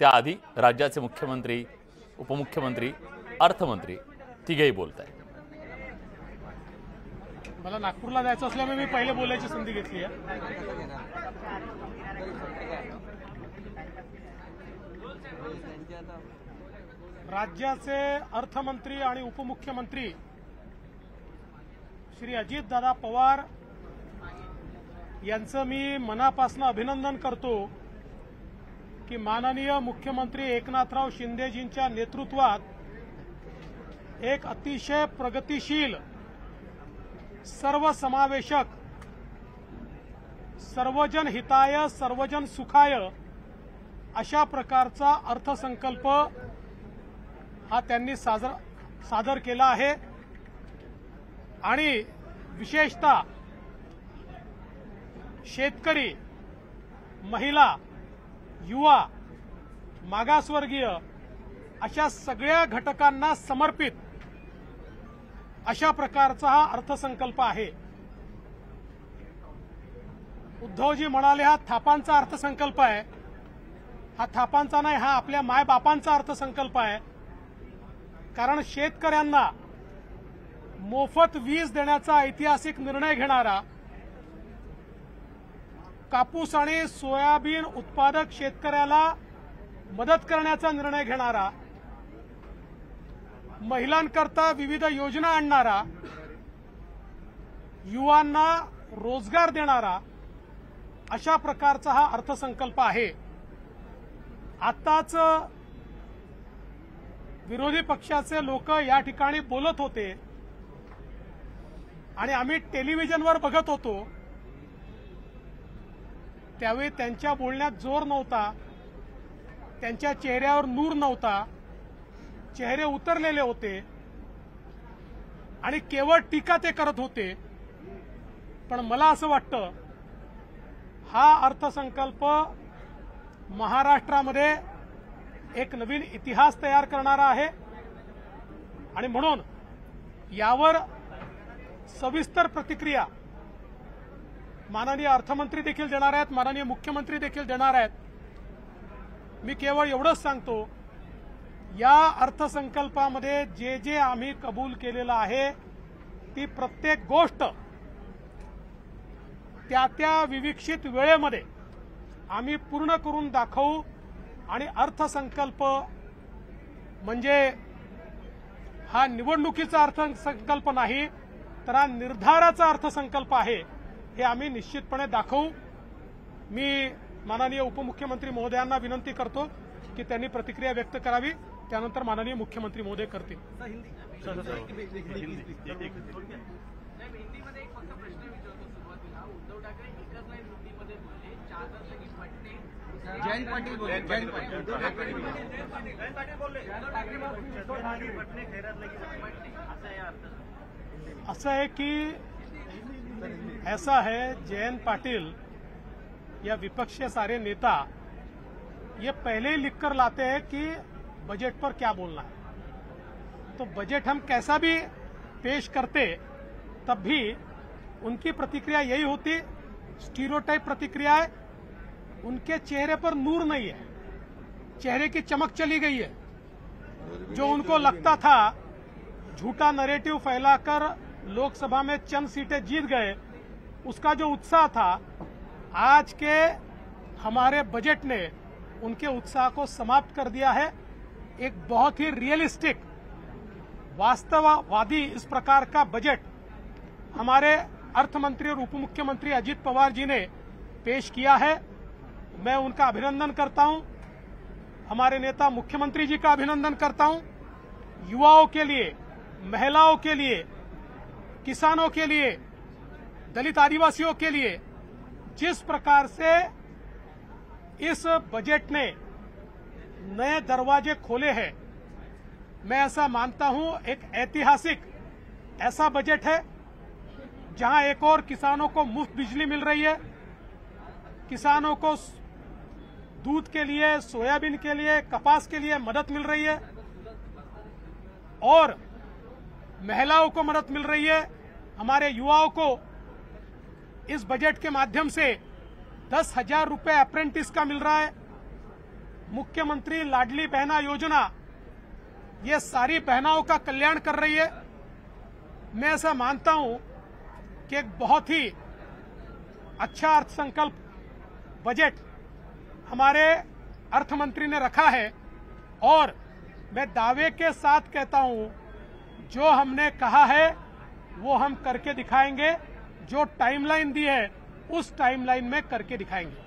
त्याआधी राज्याचे मुख्यमंत्री, उपमुख्यमंत्री, अर्थमंत्री तिघेही बोलत आहेत. मला नागपूरला जायचं असल्यामुळे मी पहिले बोलायची संधी घेतली आहे. राज्याचे अर्थमंत्री आणि उपमुख्यमंत्री श्री अजितदादा पवार यांचं मी मनापासून अभिनंदन करतो की माननीय मुख्यमंत्री एकनाथराव शिंदेजींच्या नेतृत्वात एक अतिशय प्रगतिशील, सर्वसमावेशक, सर्वजन हिताय सर्वजन सुखाय अशा प्रकारचा अर्थसंकल्प हा त्यांनी सादर केला आहे. आणि विशेषतः शेतकरी, महिला, युवा, मागासवर्गीय अशा सगळ्या घटकांना समर्पित अशा प्रकारचा हा अर्थसंकल्प आहे. उद्धवजी म्हणाले हा थापांचा अर्थसंकल्प आहे. हा थापांचा नाही, हा आपल्या मायबापांचा अर्थसंकल्प आहे. कारण शेतकऱ्यांना मोफत वीज देण्याचा ऐतिहासिक निर्णय घेणारा, कापूस आणि सोयाबीन उत्पादक शेतकऱ्याला मदत करण्याचा निर्णय घेणारा, महिलांकरता विविध योजना आणणारा, युवांना रोजगार देणारा अशा प्रकारचा हा अर्थसंकल्प आहे. आताच विरोधी पक्षाचे लोक या ठिकाणी बोलत होते आणि आम्ही टेलिव्हिजनवर बघत होतो. त्यावेळी त्यांच्या बोलण्यात जोर नव्हता, त्यांच्या चेहऱ्यावर नूर नव्हता, चेहरे उतरलेले होते आणि केवळ टीका ते करत होते. पण मला असं वाटतं हा अर्थसंकल्प महाराष्ट्रामध्ये एक नवीन इतिहास तयार करणारा आहे आणि म्हणून यावर सविस्तर प्रतिक्रिया माननीय अर्थमंत्री देखील देणार आहेत, माननीय मुख्यमंत्री देखील देणार आहेत. मी केवळ एवढंच सांगतो, या अर्थसंकल्पामध्ये जे जे आम्ही कबूल केलेलं आहे ती प्रत्येक गोष्ट त्या त्या विविक्षित वेळेमध्ये आम्ही पूर्ण करून दाखवू. आणि अर्थसंकल्प म्हणजे हा निवडणुकीचा अर्थसंकल्प नाही, तर हा निर्धाराचा अर्थसंकल्प आहे, हे आम्ही निश्चितपणे दाखवू. मी माननीय उपमुख्यमंत्री महोदयांना विनंती करतो की त्यांनी प्रतिक्रिया व्यक्त करावी, त्यानंतर माननीय मुख्यमंत्री महोदय करतील. जयंत पाटील बोले. असं है कि ऐसा है, जयंत पाटिल या विपक्ष के सारे नेता ये पहले ही लिखकर लाते हैं कि बजट पर क्या बोलना है. तो बजट हम कैसा भी पेश करते तब भी उनकी प्रतिक्रिया यही होती, स्टीरियोटाइप प्रतिक्रिया है. उनके चेहरे पर नूर नहीं है, चेहरे की चमक चली गई है. जो उनको लगता था झूठा नैरेटिव फैलाकर लोकसभा में चंद सीटें जीत गए, उसका जो उत्साह था, आज के हमारे बजट ने उनके उत्साह को समाप्त कर दिया है. एक बहुत ही रियलिस्टिक, वास्तववादी इस प्रकार का बजट हमारे अर्थमंत्री और उपमुख्यमंत्री अजित पवार जी ने पेश किया है. मैं उनका अभिनंदन करता हूं. हमारे नेता मुख्यमंत्री जी का अभिनंदन करता हूं. युवाओं के लिए, महिलाओं के लिए, किसानों के लिए, दलित आदिवासियों के लिए जिस प्रकार से इस बजट ने नए दरवाजे खोले हैं, मैं ऐसा मानता हूं एक ऐतिहासिक ऐसा बजट है जहां एक और किसानों को मुफ्त बिजली मिल रही है, किसानों को दूध के लिए, सोयाबीन के लिए, कपास के लिए मदद मिल रही है और महिलाओं को मदद मिल रही है. हमारे युवाओं को इस बजट के माध्यम से 10,000 रुपए अप्रेंटिस का मिल रहा है. मुख्यमंत्री लाडली बहना योजना ये सारी बहनाओं का कल्याण कर रही है। मैं ऐसा मानता हूं कि एक बहुत ही अच्छा अर्थसंकल्प बजट हमारे अर्थमंत्री ने रखा है और मैं दावे के साथ कहता हूं जो हमने कहा है वो हम करके दिखाएंगे। जो टाइमलाइन दी है उस टाइमलाइन में करके दिखाएंगे।